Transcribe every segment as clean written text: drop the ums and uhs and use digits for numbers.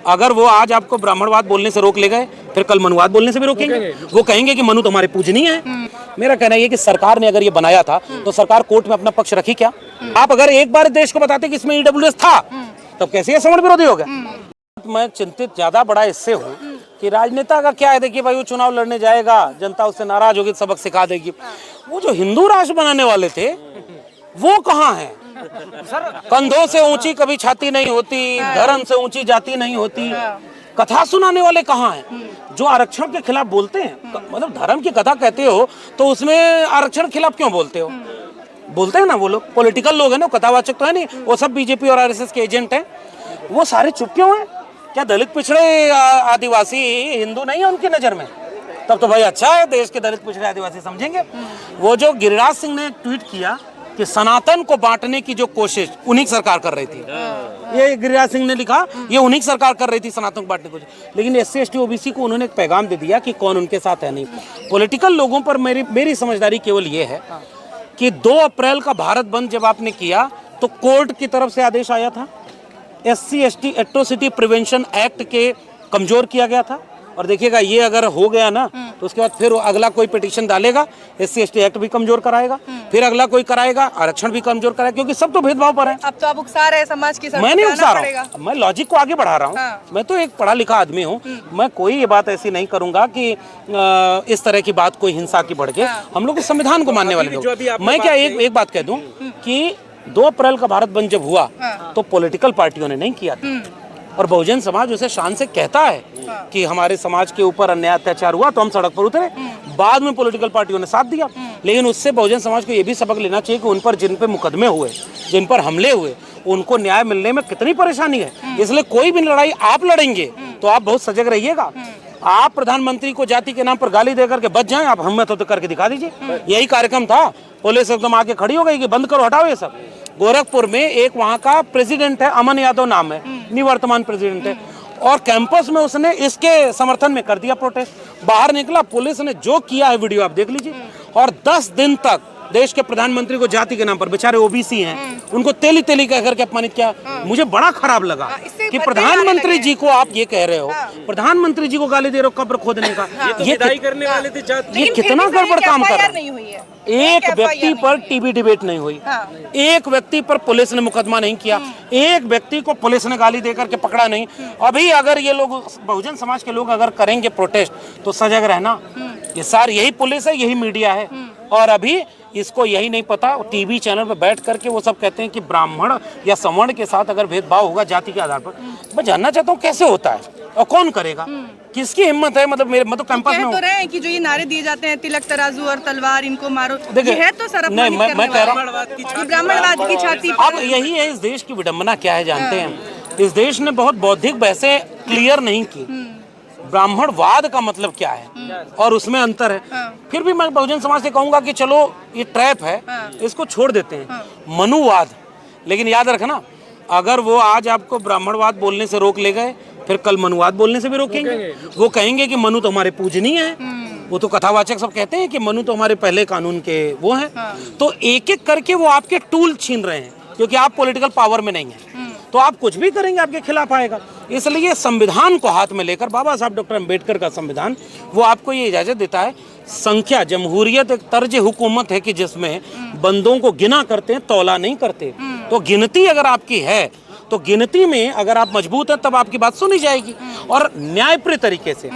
अगर वो आज आपको ब्राह्मणवाद बोलने से रोक ले गए, फिर कल मनुवाद बोलने से भी रोकेंगे। वो कहेंगे कि मनु तुम्हारे पूजनीय है। मेरा कहना है कि सरकार ने अगर ये बनाया था तो सरकार कोर्ट में अपना पक्ष रखी क्या? आप अगर एक बार देश को बताते कि इसमें ईडब्ल्यूएस था, तब कैसे ये सवर्ण विरोधी हो गए? मैं चिंतित ज्यादा बड़ा इससे हूँ कि राजनेता का क्या है, देखिए भाई वो चुनाव लड़ने जाएगा, जनता उससे नाराज होगी, सबक सिखा देगी। वो जो हिंदू राष्ट्र बनाने वाले थे वो कहाँ है? कंधों से ऊंची कभी छाती नहीं होती, धर्म से ऊंची जाति नहीं होती। कथा सुनाने वाले कहाँ हैं जो आरक्षण के खिलाफ बोलते हैं? मतलब धर्म की कथा कहते हो तो उसमें आरक्षण खिलाफ क्यों बोलते हो? बोलते हैं ना वो लोग, पॉलिटिकल लोग हैं ना, कथावाचक तो है नहीं, वो सब बीजेपी और आरएसएस के एजेंट हैं। वो सारे चुप क्यों हैं? क्या दलित पिछड़े आदिवासी हिंदू नहीं है उनकी नजर में? तब तो भाई अच्छा है, देश के दलित पिछड़े आदिवासी समझेंगे। वो जो गिरिराज सिंह ने ट्वीट किया कि सनातन को बांटने की जो कोशिश उन्हीं की सरकार कर रही थी, ये गिरिराज सिंह ने लिखा, ये उन्हीं की सरकार कर रही थी सनातन को बांटने की कोशिश। लेकिन एससी एसटी ओबीसी को उन्होंने एक पैगाम दे दिया कि कौन उनके साथ है नहीं। पॉलिटिकल लोगों पर मेरी समझदारी केवल ये है कि 2 अप्रैल का भारत बंद जब आपने किया तो कोर्ट की तरफ से आदेश आया था, SC ST atrocity prevention act के कमजोर किया गया था। और देखिएगा ये अगर हो गया ना तो उसके बाद फिर अगला कोई पिटीशन डालेगा, एससी एसटी एक्ट भी कमजोर कराएगा, फिर अगला कोई कराएगा, आरक्षण भी कमजोर कराएगा, क्योंकि सब तो भेदभाव पर है। अब तो आप उकसा रहे हैं समाज की। मैं नहीं उकसा रहा हूँ, मैं लॉजिक को आगे बढ़ा रहा हूँ। हाँ। मैं तो एक पढ़ा लिखा आदमी हूँ। मैं कोई ये बात ऐसी नहीं करूंगा कि इस तरह की बात कोई हिंसा की बढ़ के। हम लोग संविधान को मानने वाले लोग। मैं क्या एक बात कह दूं कि 2 अप्रैल का भारत बंद जब हुआ तो पॉलिटिकल पार्टियों ने नहीं किया था, और बहुजन समाज उसे शान से कहता है कि हमारे समाज के ऊपर अन्याय अत्याचार हुआ तो हम सड़क पर उतरे। बाद में पॉलिटिकल पार्टियों ने साथ दिया, लेकिन उससे बहुजन समाज को ये भी सबक लेना चाहिए कि उन पर जिन पे मुकदमे हुए, जिन पर हमले हुए, उनको न्याय मिलने में कितनी परेशानी है। इसलिए कोई भी लड़ाई आप लड़ेंगे तो आप बहुत सजग रहिएगा। आप प्रधानमंत्री को जाति के नाम पर गाली देकर के बच जाएं, आप हिम्मत हो तो करके दिखा दीजिए। यही कार्यक्रम था, पुलिस एकदम आके खड़ी हो गई कि बंद करो, हटाओ ये सब। गोरखपुर में एक वहाँ का प्रेसिडेंट है, अमन यादव नाम है, निवर्तमान प्रेसिडेंट है, और कैंपस में उसने इसके समर्थन में कर दिया प्रोटेस्ट। बाहर निकला, पुलिस ने जो किया है वीडियो आप देख लीजिए। और 10 दिन तक देश के प्रधानमंत्री को जाति के नाम पर, बेचारे ओबीसी हैं, उनको तेली तेली कह करके अपमानित किया। मुझे बड़ा खराब लगा कि प्रधानमंत्री जी को आप ये कह रहे हो, प्रधानमंत्री जी को गाली दे रहे हो कब्र खोदने का। ये करने वाले थे, ये कितना गड़बड़ काम कर रहे हैं। एक व्यक्ति पर टीवी डिबेट नहीं हुई, एक व्यक्ति पर पुलिस ने मुकदमा नहीं किया, एक व्यक्ति को पुलिस ने गाली देकर के पकड़ा नहीं। अभी अगर ये लोग बहुजन समाज के लोग अगर करेंगे प्रोटेस्ट तो सजग रहना, ये सारी यही पुलिस है, यही मीडिया है। और अभी इसको यही नहीं पता, टीवी चैनल पर बैठ करके वो सब कहते हैं कि ब्राह्मण या सवर्ण के साथ अगर भेदभाव होगा जाति के आधार पर। मैं जानना चाहता हूँ कैसे होता है और कौन करेगा, किसकी हिम्मत है? मतलब मेरे मतलब कैंपस में तो रहे हैं कि जो ये नारे दिए जाते हैं, तिलक तराजू और तलवार, इनको मारो, देखिए है तो सर नहीं, मैं कह रहा हूँ ब्राह्मणवाद की छाती। अब यही है इस देश की विडंबना क्या है जानते हैं? इस देश ने बहुत बौद्धिक बहसें क्लियर नहीं की, ब्राह्मणवाद का मतलब क्या है और उसमें अंतर है। फिर भी मैं बहुजन समाज से कहूंगा कि चलो ये ट्रैप है, इसको छोड़ देते हैं, मनुवाद। लेकिन याद रखना, अगर वो आज आपको ब्राह्मणवाद बोलने से रोक ले गए, फिर कल मनुवाद बोलने से भी रोकेंगे। वो कहेंगे कि मनु तो हमारे पूजनीय है। वो तो कथावाचक सब कहते हैं कि मनु तो हमारे पहले कानून के वो हैं। तो एक एक करके वो आपके टूल छीन रहे हैं, क्योंकि आप पॉलिटिकल पावर में नहीं हैं। तो आप कुछ भी करेंगे आपके खिलाफ आएगा। इसलिए संविधान को हाथ में लेकर, बाबा साहब डॉक्टर अम्बेडकर का संविधान, वो आपको ये इजाजत देता है। संख्या, जमहूरियत एक तर्ज हुकूमत है कि जिसमें बंदों को गिना करते हैं, तौला नहीं करते। तो गिनती अगर आपकी है तो गिनती में अगर आप मजबूत हैं तब आपकी बात सुनी जाएगी, और न्यायप्रिय तरीके से।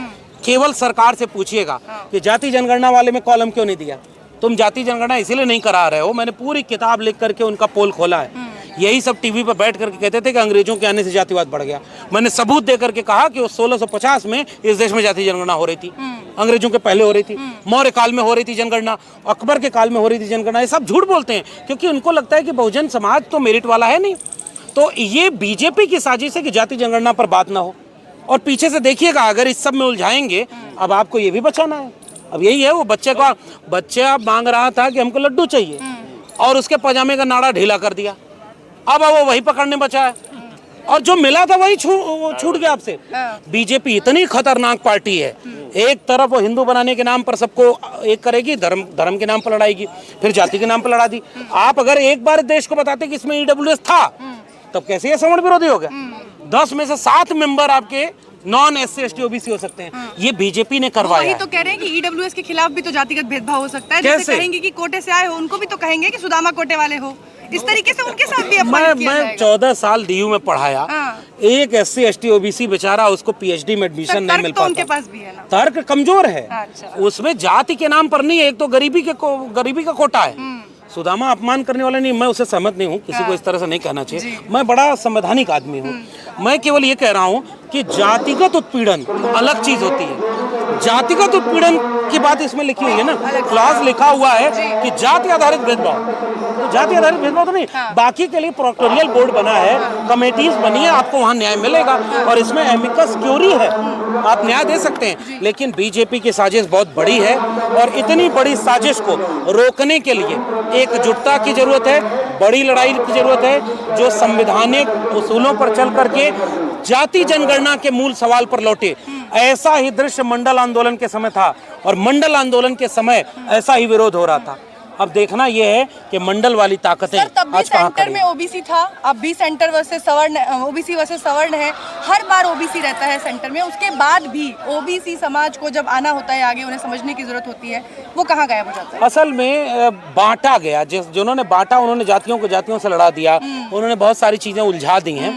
केवल सरकार से पूछिएगा कि जाति जनगणना वाले में कॉलम क्यों नहीं दिया, तुम जाति जनगणना इसीलिए नहीं करा रहे हो। मैंने पूरी किताब लिख करके उनका पोल खोला है। यही सब टीवी पर बैठ करके कहते थे कि अंग्रेजों के आने से जातिवाद बढ़ गया। मैंने सबूत दे करके कहा कि 1650 में इस देश में जाति जनगणना हो रही थी, अंग्रेजों के पहले हो रही थी, मौर्य काल में हो रही थी जनगणना, अकबर के काल में हो रही थी जनगणना। ये सब झूठ बोलते हैं, क्योंकि उनको लगता है कि बहुजन समाज तो मेरिट वाला है नहीं। तो ये बीजेपी की साजिश है कि जाति जनगणना पर बात ना हो। और पीछे से देखिएगा, अगर इस सब में उलझाएंगे, अब आपको ये भी बचाना है। अब यही है, वो बच्चे आप मांग रहा था कि हमको लड्डू चाहिए, और उसके पजामे का नाड़ा ढीला कर दिया। अब वो वही पकड़ने बचा है, और जो मिला था वही छूट गया आपसे। बीजेपी इतनी खतरनाक पार्टी है, एक तरफ वो हिंदू बनाने के नाम पर सबको एक करेगी, धर्म के नाम पर लड़ाएगी, फिर जाति के नाम पर लड़ा दी। आप अगर एक बार देश को बताते कि इसमें ईडब्ल्यूएस था, तब कैसे ये सवर्ण विरोधी हो गया? 10 में से 7 मेंबर आपके नॉन SC ST OBC हो सकते हैं। ये बीजेपी ने करवाया वही है। तो कह रहे हैं कि EWS के खिलाफ भी तो जातिगत भेदभाव हो सकता है। कैसे? जैसे कहेंगे कि कोटे से आए हो, उनको भी तो कहेंगे कि सुदामा कोटे वाले हो। इस तरीके से उनके साथ भी अपमान किया मैं जाएगा। 14 साल DU में पढ़ाया, हाँ। एक SC ST OBC बेचारा उसको PhD में एडमिशन नहीं मिल तो उनके पाता। पास भी है ना। तर्क कमजोर है। अच्छा। उसमें जाति के नाम पर नहीं है, एक तो गरीबी का कोटा है। सुदामा अपमान करने वाला नहीं, मैं उससे सहमत नहीं हूँ, किसी को इस तरह से नहीं कहना चाहिए। मैं बड़ा संवैधानिक आदमी हूँ। मैं केवल ये कह रहा हूँ कि जातिगत उत्पीड़न अलग चीज होती है। जातिगत उत्पीड़न की बात इसमें लिखी हुई है ना, क्लॉज लिखा हुआ है कि जाति आधारित भेदभाव, तो जाति आधारित भेदभाव तो नहीं। बाकी के लिए प्रोक्टोरियल बोर्ड बना है, कमेटीज बनी है, आपको वहाँ न्याय मिलेगा और इसमें एमिकस क्यूरी है, आप न्याय दे सकते हैं। लेकिन बीजेपी की साजिश बहुत बड़ी है और इतनी बड़ी साजिश को रोकने के लिए एकजुटता की जरूरत है, बड़ी लड़ाई की जरूरत है, जो संवैधानिक उसूलों पर चल करके जाति जनगणना के मूल सवाल पर लौटे। ऐसा ही दृश्य मंडल आंदोलन के समय था और मंडल आंदोलन के समय ऐसा ही विरोध हो रहा था। अब देखना यह है कि मंडल वाली ताकतें तब भी आज कहाँ सेंटर में ओबीसी था, अब भी सेंटर वर्सेस सवर्ण, ओबीसी वर्सेस सवर्ण है। हर बार ओबीसी रहता है सेंटर में, उसके बाद भी ओबीसी समाज को जब आना होता है आगे, उन्हें समझने की जरूरत होती है, वो कहाँ गायब हो जाता है? असल में बांटा गया, जिन्होंने बांटा उन्होंने जातियों को जातियों से लड़ा दिया, उन्होंने बहुत सारी चीजें उलझा दी हैं।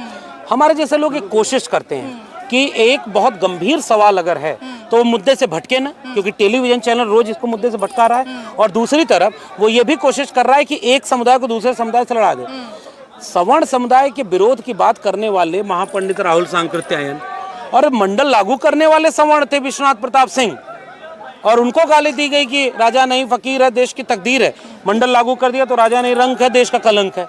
हमारे जैसे लोग एक कोशिश करते हैं कि एक बहुत गंभीर सवाल अगर है तो वो मुद्दे से भटके ना, क्योंकि टेलीविजन चैनल रोज इसको मुद्दे से भटका रहा है। और दूसरी तरफ वो ये भी कोशिश कर रहा है कि एक समुदाय को दूसरे समुदाय से लड़ा दे। सवर्ण समुदाय के विरोध की बात करने वाले महापंडित राहुल सांकृत्यायन और मंडल लागू करने वाले सवर्ण थे विश्वनाथ प्रताप सिंह, और उनको गाली दी गई कि राजा नहीं फकीर है, देश की तकदीर है। मंडल लागू कर दिया तो राजा नहीं रंक है, देश का कलंक है।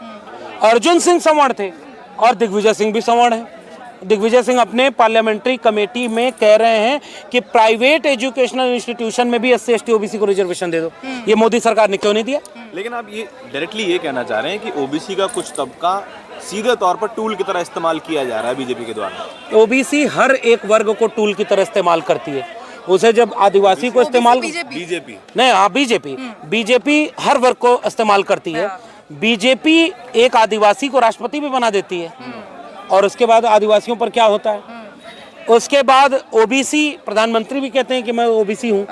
अर्जुन सिंह सवर्ण थे और दिग्विजय सिंह भी सवर्ण है। दिग्विजय सिंह अपने पार्लियामेंट्री कमेटी में कह रहे हैं कि प्राइवेट एजुकेशनल इंस्टीट्यूशन में भी SC ST OBC को रिजर्वेशन दे दो। ये मोदी सरकार ने क्यों नहीं दिया? लेकिन आप ये डायरेक्टली ये कहना चाह रहे हैं कि ओबीसी का कुछ तबका सीधे तौर पर टूल की तरह इस्तेमाल किया जा रहा है बीजेपी के द्वारा? OBC हर एक वर्ग को टूल की तरह इस्तेमाल करती है। उसे जब आदिवासी को इस्तेमाल, बीजेपी नहीं, हाँ, बीजेपी हर वर्ग को इस्तेमाल करती है। बीजेपी एक आदिवासी को राष्ट्रपति भी बना देती है और उसके बाद आदिवासियों पर क्या होता है, उसके बाद OBC प्रधानमंत्री भी कहते हैं कि मैं OBC हूँ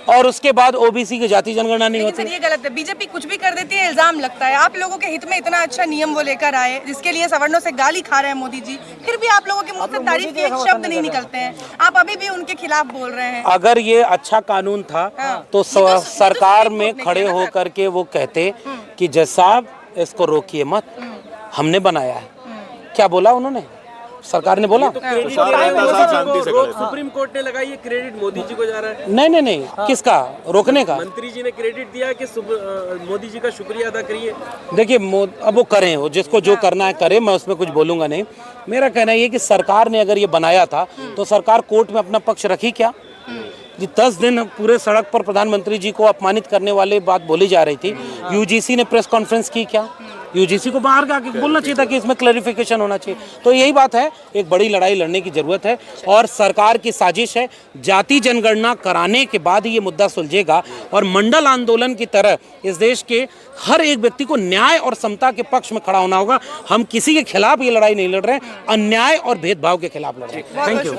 और उसके बाद OBC की जाति जनगणना नहीं होती। सर ये गलत है, बीजेपी कुछ भी कर देती है, इल्जाम लगता है। आप लोगों के हित में इतना अच्छा नियम वो लेकर आए जिसके लिए सवर्णों से गाली खा रहे हैं मोदी जी, फिर भी आप लोगों के मुंह से तारीफ के एक शब्द नहीं निकलते हैं, आप अभी भी उनके खिलाफ बोल रहे हैं। अगर ये अच्छा कानून था तो सरकार में खड़े होकर के वो कहते कि जज साहब इसको रोकिए मत, हमने बनाया है। क्या बोला उन्होंने? सरकार ने बोला सुप्रीम कोर्ट ने लगाई है, क्रेडिट मोदी जी को जा रहा है। नहीं, किसका रोकने का? मंत्री जी ने क्रेडिट दिया कि मोदी जी का शुक्रिया अदा करिए। देखिए, अब वो करें, वो जिसको जो करना है करे, मैं उसमें कुछ बोलूंगा नहीं। मेरा कहना ये कि सरकार ने अगर ये बनाया था तो सरकार कोर्ट में अपना पक्ष रखी क्या? जी 10 दिन पूरे सड़क पर प्रधानमंत्री जी को अपमानित करने वाली बात बोली जा रही थी। UGC ने प्रेस कॉन्फ्रेंस की क्या? UGC को बाहर आके बोलना चाहिए था कि इसमें क्लैरिफिकेशन होना चाहिए। तो यही बात है, एक बड़ी लड़ाई लड़ने की जरूरत है और सरकार की साजिश है। जाति जनगणना कराने के बाद ही ये मुद्दा सुलझेगा और मंडल आंदोलन की तरह इस देश के हर एक व्यक्ति को न्याय और समता के पक्ष में खड़ा होना होगा। हम किसी के खिलाफ ये लड़ाई नहीं लड़ रहे हैं, अन्याय और भेदभाव के खिलाफ लड़ रहे हैं। Thank you.